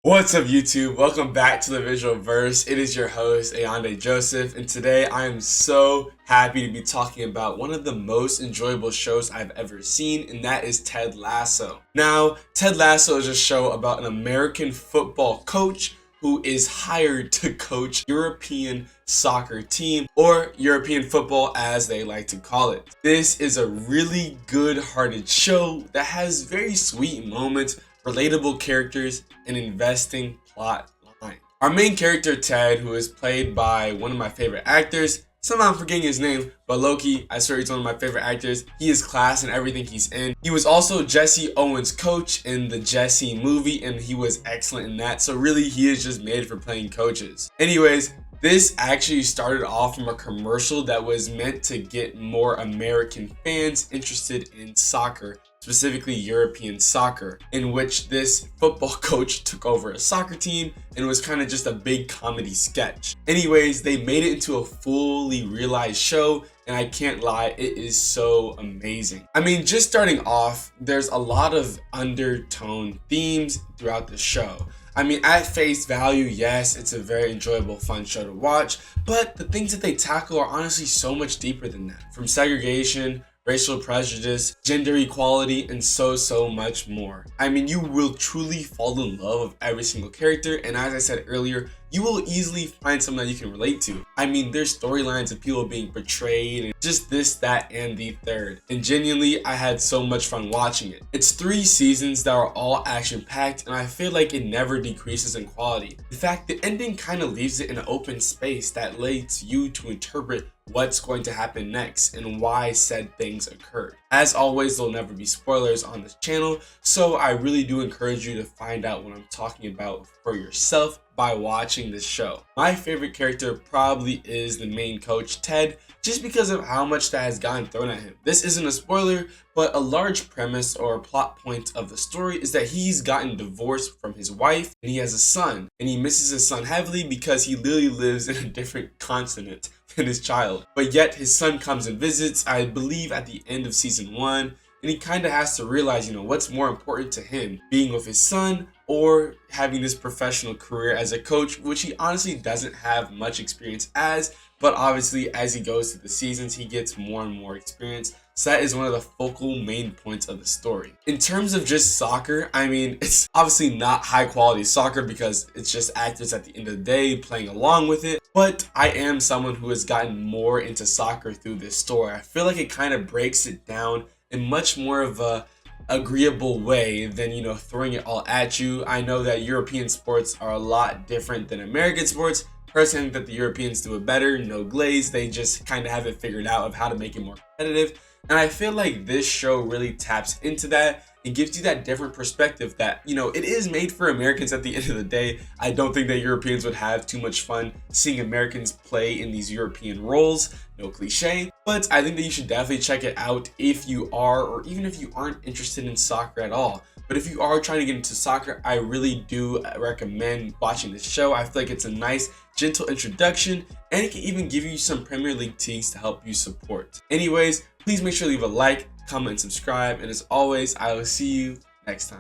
What's up, YouTube? Welcome back to the Visual Verse. It is your host, Ayande Joseph, and today I am so happy to be talking about one of the most enjoyable shows I've ever seen, and that is Ted Lasso. Now, Ted Lasso is a show about an American football coach who is hired to coach European soccer team, or European football as they like to call it. This is a really good-hearted show that has very sweet moments, relatable characters, and investing plot line. Our main character, Ted, who is played by one of my favorite actors, somehow I'm forgetting his name, but Loki, I swear he's one of my favorite actors. He is class in everything he's in. He was also Jesse Owens' coach in the Jesse movie, and he was excellent in that. So really, he is just made for playing coaches. Anyways, this actually started off from a commercial that was meant to get more American fans interested in soccer, specifically European soccer, in which this football coach took over a soccer team and it was kind of just a big comedy sketch. Anyways, they made it into a fully realized show, and I can't lie, it is so amazing. I mean, just starting off, there's a lot of undertone themes throughout the show. I mean, at face value, yes, it's a very enjoyable, fun show to watch, but the things that they tackle are honestly so much deeper than that. From segregation, racial prejudice, gender equality, and so much more. I mean, you will truly fall in love with every single character, and as I said earlier, you will easily find something that you can relate to. I mean, there's storylines of people being betrayed, and just this, that, and the third. And genuinely, I had so much fun watching it. It's 3 seasons that are all action-packed, and I feel like it never decreases in quality. In fact, the ending kind of leaves it in an open space that lets you to interpret what's going to happen next and why said things occurred. As always, there'll never be spoilers on this channel, so I really do encourage you to find out what I'm talking about for yourself by watching this show. My favorite character probably is the main coach, Ted, just because of how much that has gotten thrown at him. This isn't a spoiler, but a large premise or plot point of the story is that he's gotten divorced from his wife and he has a son, and he misses his son heavily because he literally lives in a different continent than his child. But yet his son comes and visits, I believe at the end of season 1, and he kind of has to realize, what's more important to him, being with his son or having this professional career as a coach, which he honestly doesn't have much experience as, but obviously as he goes through the seasons, he gets more and more experience. So that is one of the focal main points of the story. In terms of just soccer, I mean, it's obviously not high quality soccer because it's just actors at the end of the day playing along with it. But I am someone who has gotten more into soccer through this story. I feel like it kind of breaks it down in much more of a agreeable way than throwing it all at you. I know that European sports are a lot different than American sports. Personally, I think that the Europeans do it better, no glaze. They just kind of have it figured out of how to make it more competitive. And I feel like this show really taps into that and gives you that different perspective that, it is made for Americans at the end of the day. I don't think that Europeans would have too much fun seeing Americans play in these European roles. No cliche, but I think that you should definitely check it out if you are, or even if you aren't interested in soccer at all. But if you are trying to get into soccer, I really do recommend watching this show. I feel like it's a nice, gentle introduction, and it can even give you some Premier League teams to help you support. Anyways, please make sure to leave a like, comment, and subscribe. And as always, I will see you next time.